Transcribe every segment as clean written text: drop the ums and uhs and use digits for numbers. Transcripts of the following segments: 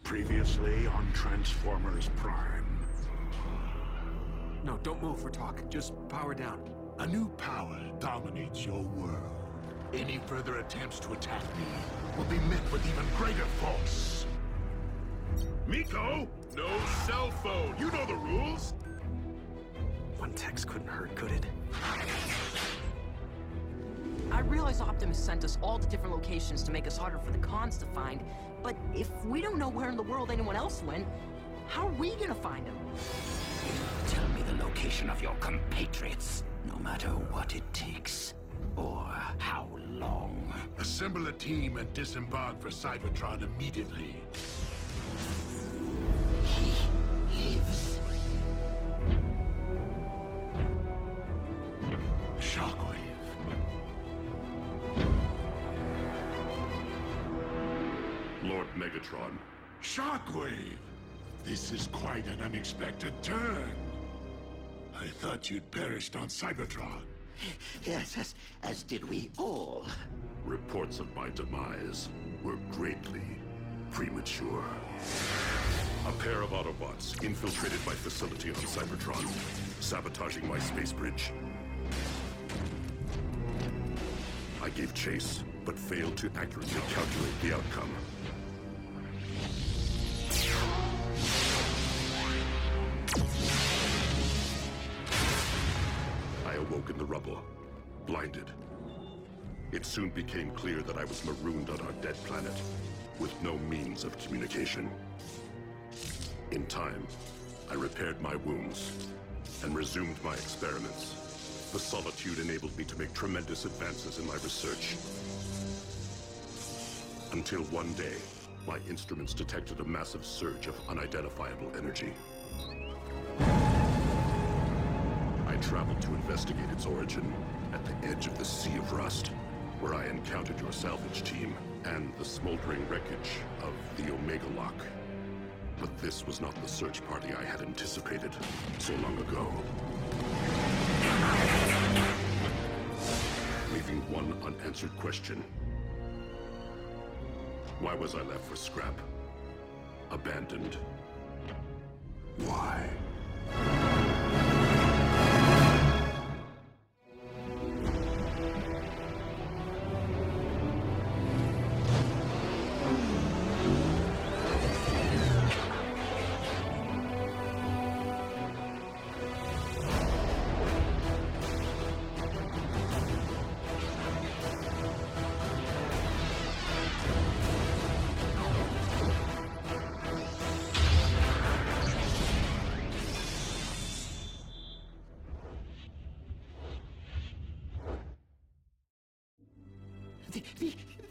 Previously on Transformers Prime. No, don't move for talk. Just power down. A new power dominates your world. Any further attempts to attack me will be met with even greater force. Miko, no cell phone. You know the rules. One text couldn't hurt, could it? I realize Optimus sent us all to different locations to make us harder for the cons to find, but if we don't know where in the world anyone else went, how are we gonna find them? Tell me the location of your compatriots, no matter what it takes, or how long. Assemble a team and disembark for Cybertron immediately. He lives. Shockwave. Lord Megatron. Shockwave! This is quite an unexpected turn. I thought you'd perished on Cybertron. Yes, as did we all. Reports of my demise were greatly premature. A pair of Autobots infiltrated my facility on Cybertron, sabotaging my space bridge. I gave chase, but failed to accurately calculate the outcome. I awoke in the rubble, blinded. It soon became clear that I was marooned on our dead planet, with no means of communication. In time, I repaired my wounds and resumed my experiments. The solitude enabled me to make tremendous advances in my research. Until one day, my instruments detected a massive surge of unidentifiable energy. I traveled to investigate its origin at the edge of the Sea of Rust, where I encountered your salvage team and the smoldering wreckage of the Omega Lock. But this was not the search party I had anticipated so long ago. Leaving one unanswered question. Why was I left for scrap? Abandoned? Why?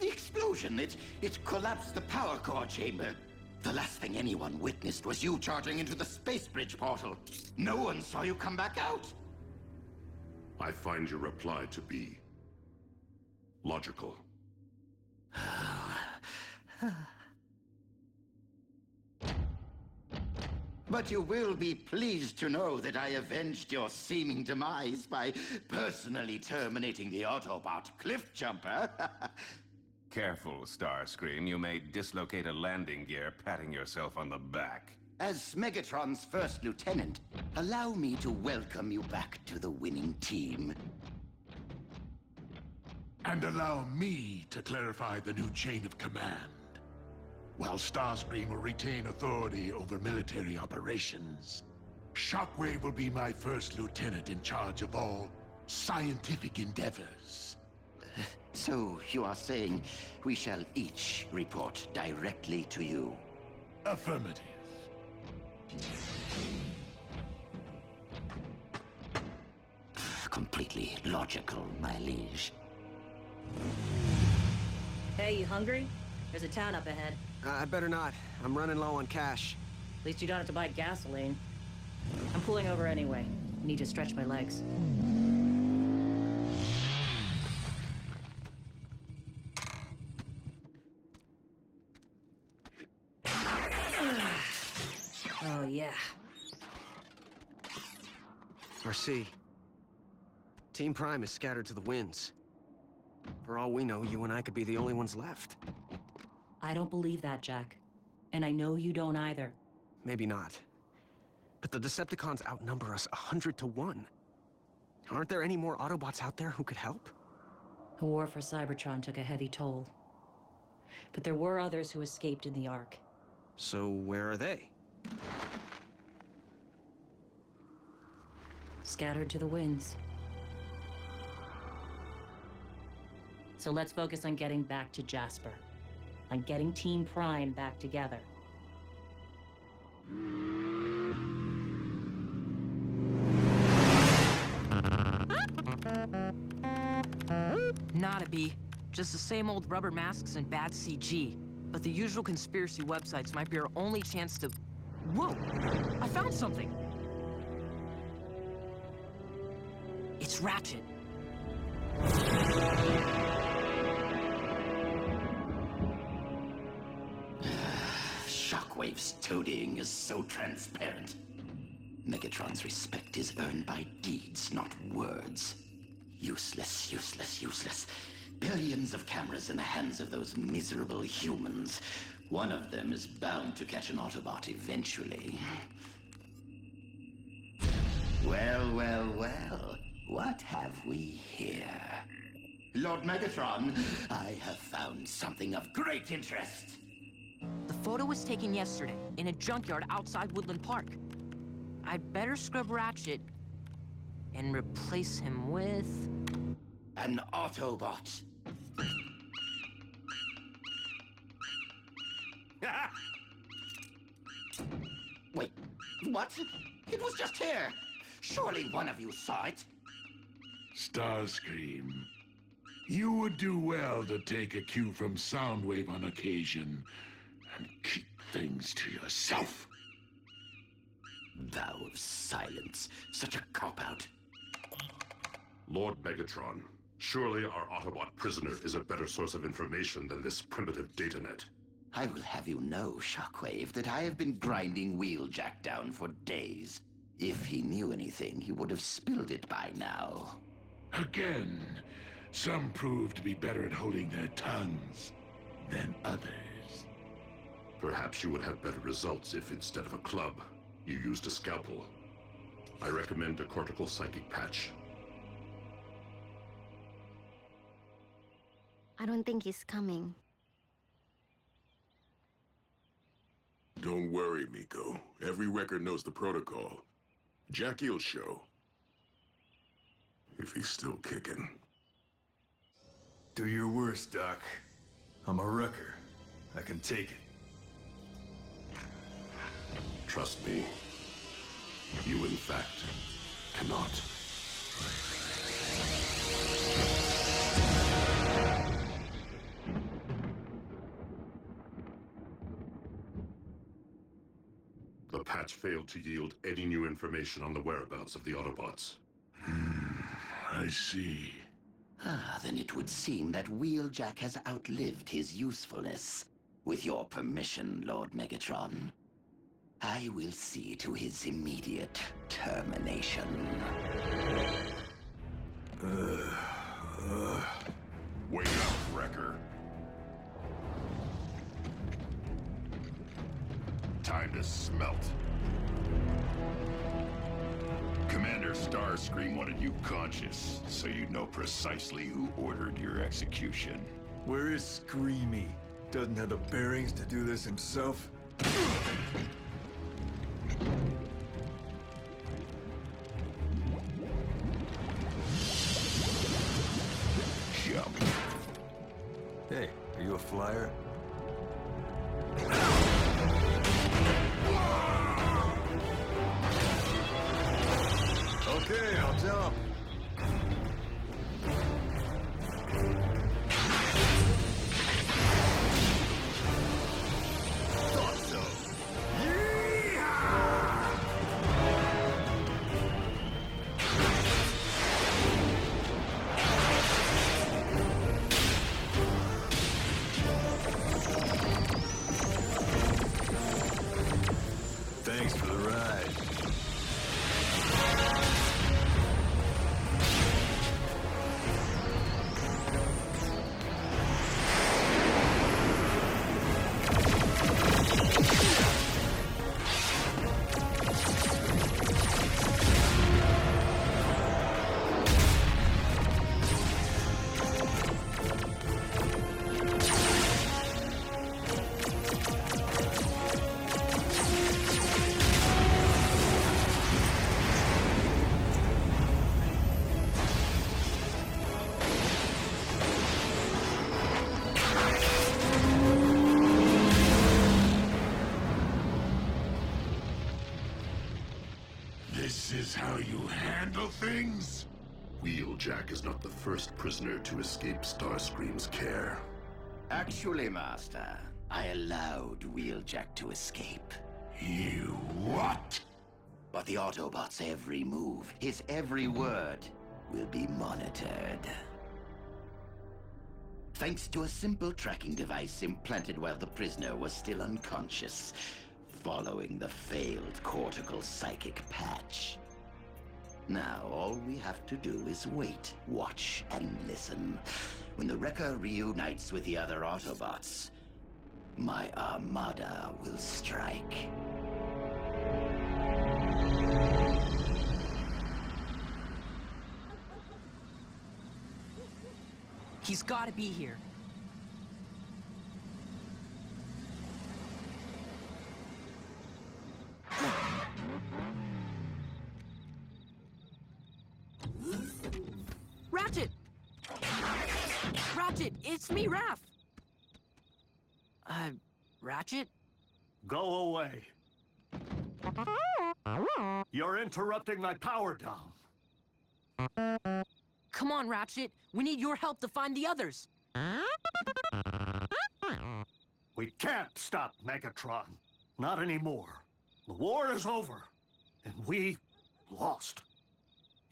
The explosion, it collapsed the power core chamber. The last thing anyone witnessed was you charging into the space bridge portal. No one saw you come back out. I find your reply to be logical. But you will be pleased to know that I avenged your seeming demise by personally terminating the Autobot cliff jumper. Careful, Starscream. You may dislocate a landing gear patting yourself on the back. As Megatron's first lieutenant, allow me to welcome you back to the winning team. And allow me to clarify the new chain of command. While Starscream will retain authority over military operations, Shockwave will be my first lieutenant in charge of all scientific endeavors. So you are saying we shall each report directly to you? Affirmative. Completely logical, my liege. Hey, you hungry? There's a town up ahead. I better not. I'm running low on cash. At least you don't have to buy gasoline. I'm pulling over anyway. Need to stretch my legs. Oh, yeah. RC. Team Prime is scattered to the winds. For all we know, you and I could be the only ones left. I don't believe that, Jack. And I know you don't either. Maybe not. But the Decepticons outnumber us 100 to 1. Aren't there any more Autobots out there who could help? The war for Cybertron took a heavy toll. But there were others who escaped in the Ark. So where are they? Scattered to the winds. So let's focus on getting back to Jasper. On getting Team Prime back together. Not a B. Just the same old rubber masks and bad CG. But the usual conspiracy websites might be our only chance to... Whoa! I found something! It's Ratchet. Shockwave's toadying is so transparent. Megatron's respect is earned by deeds, not words. Useless, useless, useless. Billions of cameras in the hands of those miserable humans. One of them is bound to catch an Autobot eventually. Well, well, well. What have we here? Lord Megatron, I have found something of great interest. The photo was taken yesterday, in a junkyard outside Woodland Park. I'd better scrub Ratchet and replace him with... An Autobot. Wait, what? It was just here. Surely one of you saw it. Starscream, you would do well to take a cue from Soundwave on occasion and keep things to yourself. Vow of silence. Such a cop-out. Lord Megatron, surely our Autobot prisoner is a better source of information than this primitive datanet. I will have you know, Shockwave, that I have been grinding Wheeljack down for days. If he knew anything, he would have spilled it by now. Again, some prove to be better at holding their tongues than others. Perhaps you would have better results if, instead of a club, you used a scalpel. I recommend a cortical psychic patch. I don't think he's coming. Don't worry, Miko. Every record knows the protocol. Jackie'll show. If he's still kicking. Do your worst, Doc. I'm a wrecker. I can take it. Trust me. You, in fact, cannot. The patch failed to yield any new information on the whereabouts of the Autobots. I see. Ah, then it would seem that Wheeljack has outlived his usefulness. With your permission, Lord Megatron, I will see to his immediate termination. Wake up, Wrecker. Time to smelt. Commander Starscream wanted you conscious, so you know precisely who ordered your execution. Where is Screamy? Doesn't have the bearings to do this himself? Jump. Hey, are you a flyer? Okay, I'll jump. Thought so. Thanks for the ride. This is how you handle things? Wheeljack is not the first prisoner to escape Starscream's care. Actually, Master, I allowed Wheeljack to escape. You what? But the Autobot's every move, his every word, will be monitored. Thanks to a simple tracking device implanted while the prisoner was still unconscious, following the failed cortical psychic patch. Now, all we have to do is wait, watch, and listen. When the Wrecker reunites with the other Autobots, my armada will strike. He's gotta be here. Ratchet! Ratchet, it's me, Raph! Ratchet? Go away. You're interrupting my power down. Come on, Ratchet. We need your help to find the others. We can't stop Megatron. Not anymore. The war is over. And we lost.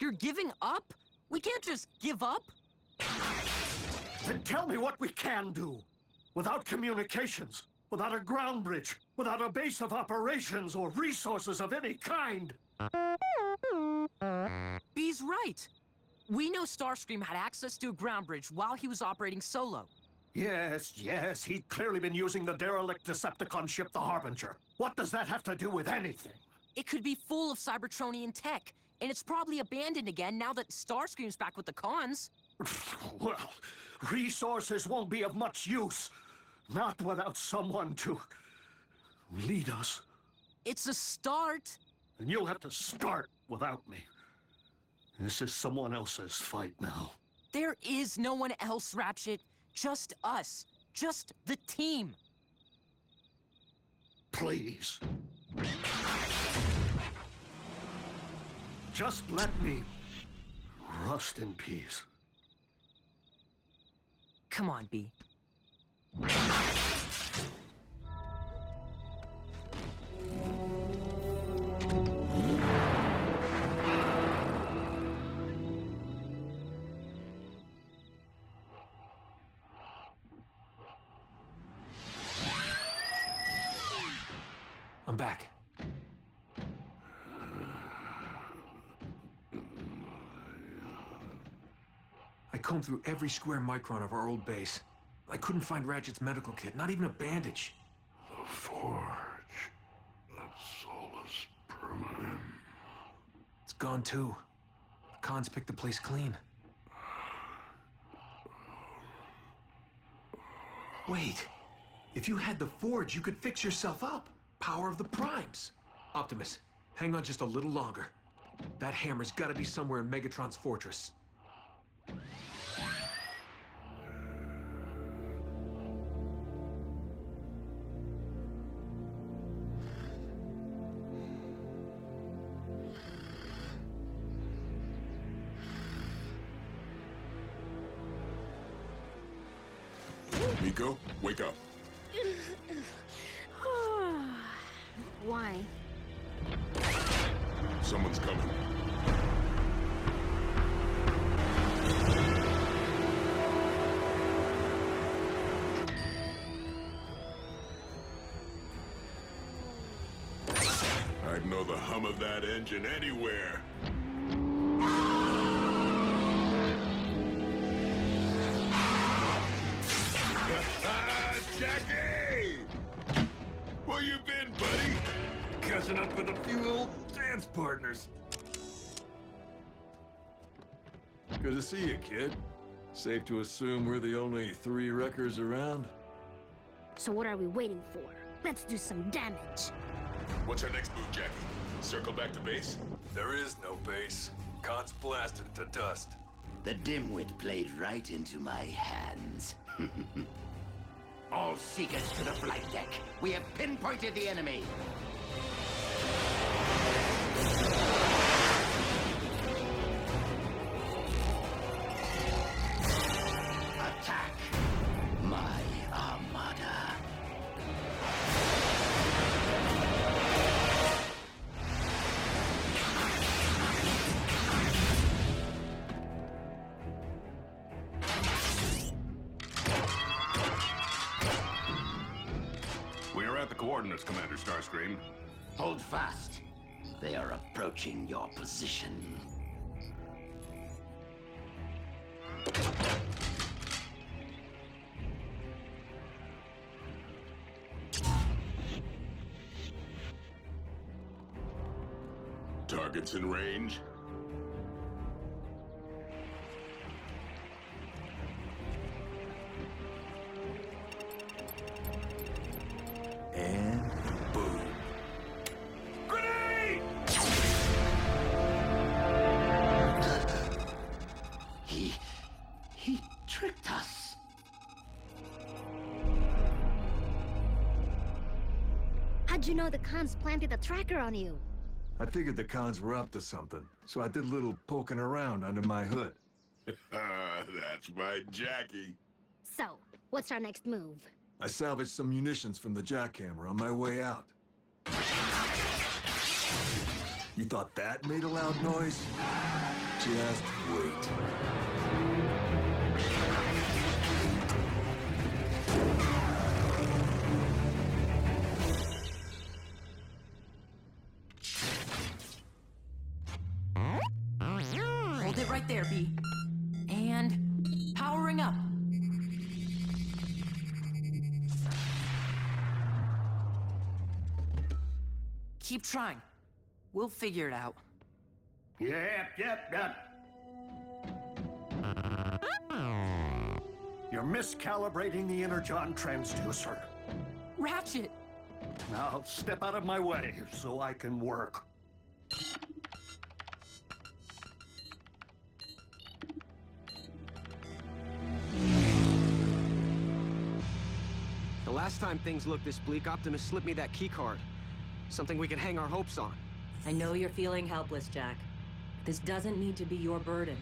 You're giving up? We can't just give up. Then tell me what we can do. Without communications, without a ground bridge, without a base of operations or resources of any kind. B's right. We know Starscream had access to a ground bridge while he was operating solo. Yes, he'd clearly been using the derelict Decepticon ship, the Harbinger. What does that have to do with anything? It could be full of Cybertronian tech, and it's probably abandoned again now that Starscream's back with the cons. Well, resources won't be of much use. Not without someone to lead us. It's a start. And you'll have to start without me. This is someone else's fight now. There is no one else, Ratchet. Just us. Just the team. Please. Just let me rest in peace. Come on, B. I'm back. I combed through every square micron of our old base. I couldn't find Ratchet's medical kit, not even a bandage. The forge. That Solus Prime. It's gone too. The cons picked the place clean. Wait. If you had the forge, you could fix yourself up. Power of the Primes. Optimus, hang on just a little longer. That hammer's gotta be somewhere in Megatron's fortress. Nico, wake up. Why? Someone's coming. I'd know the hum of that engine anywhere. Jackie! Where you been, buddy? Catching up with a few old dance partners. Good to see you, kid. Safe to assume we're the only 3 wreckers around? So what are we waiting for? Let's do some damage. What's our next move, Jackie? Circle back to base? There is no base. Con's blasted to dust. The dimwit played right into my hands. All seekers to the flight deck. We have pinpointed the enemy. Starscream. Hold fast. They are approaching your position. Targets in range. And boom. Grenade! He tricked us. How'd you know the cons planted a tracker on you? I figured the cons were up to something, so I did a little poking around under my hood. That's my Jackie. So, what's our next move? I salvaged some munitions from the jackhammer on my way out. You thought that made a loud noise? Just wait. Hold it right there, B. And powering up. Keep trying. We'll figure it out. Yep. You're miscalibrating the energon transducer. Ratchet! Now step out of my way so I can work. The last time things looked this bleak, Optimus slipped me that keycard. Something we can hang our hopes on. I know you're feeling helpless, Jack. This doesn't need to be your burden.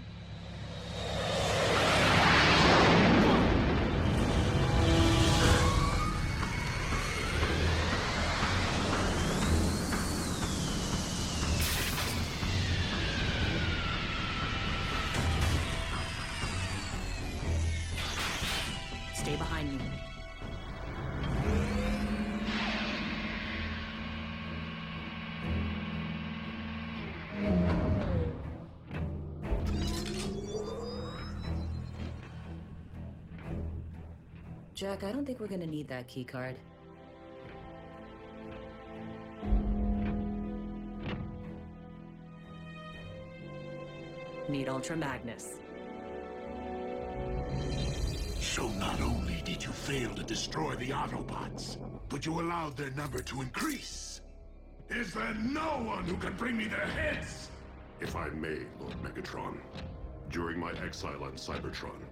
Stay behind me. Jack, I don't think we're gonna need that keycard. Need Ultra Magnus. So not only did you fail to destroy the Autobots, but you allowed their number to increase. Is there no one who can bring me their heads? If I may, Lord Megatron. During my exile on Cybertron,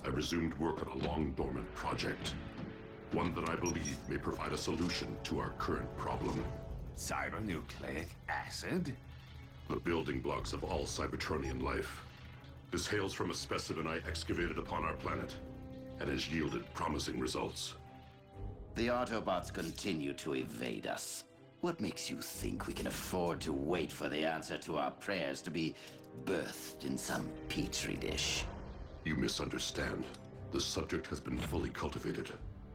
I resumed work on a long-dormant project. One that I believe may provide a solution to our current problem. Cybernucleic acid? The building blocks of all Cybertronian life. This hails from a specimen I excavated upon our planet, and has yielded promising results. The Autobots continue to evade us. What makes you think we can afford to wait for the answer to our prayers to be birthed in some petri dish? You misunderstand. The subject has been fully cultivated,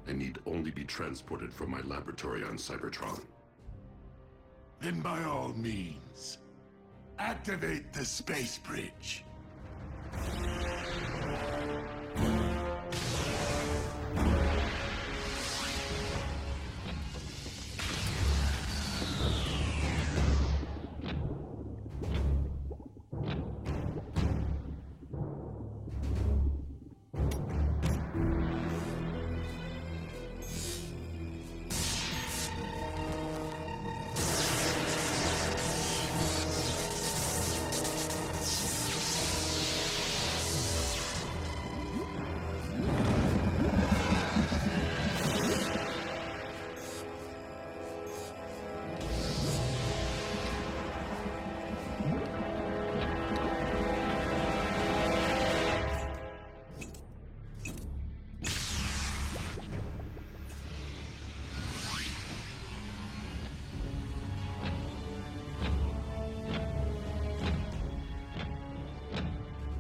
and need only be transported from my laboratory on Cybertron. Then by all means, activate the space bridge.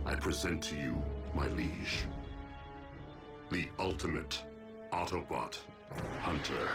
I present to you, my liege, the ultimate Autobot Hunter.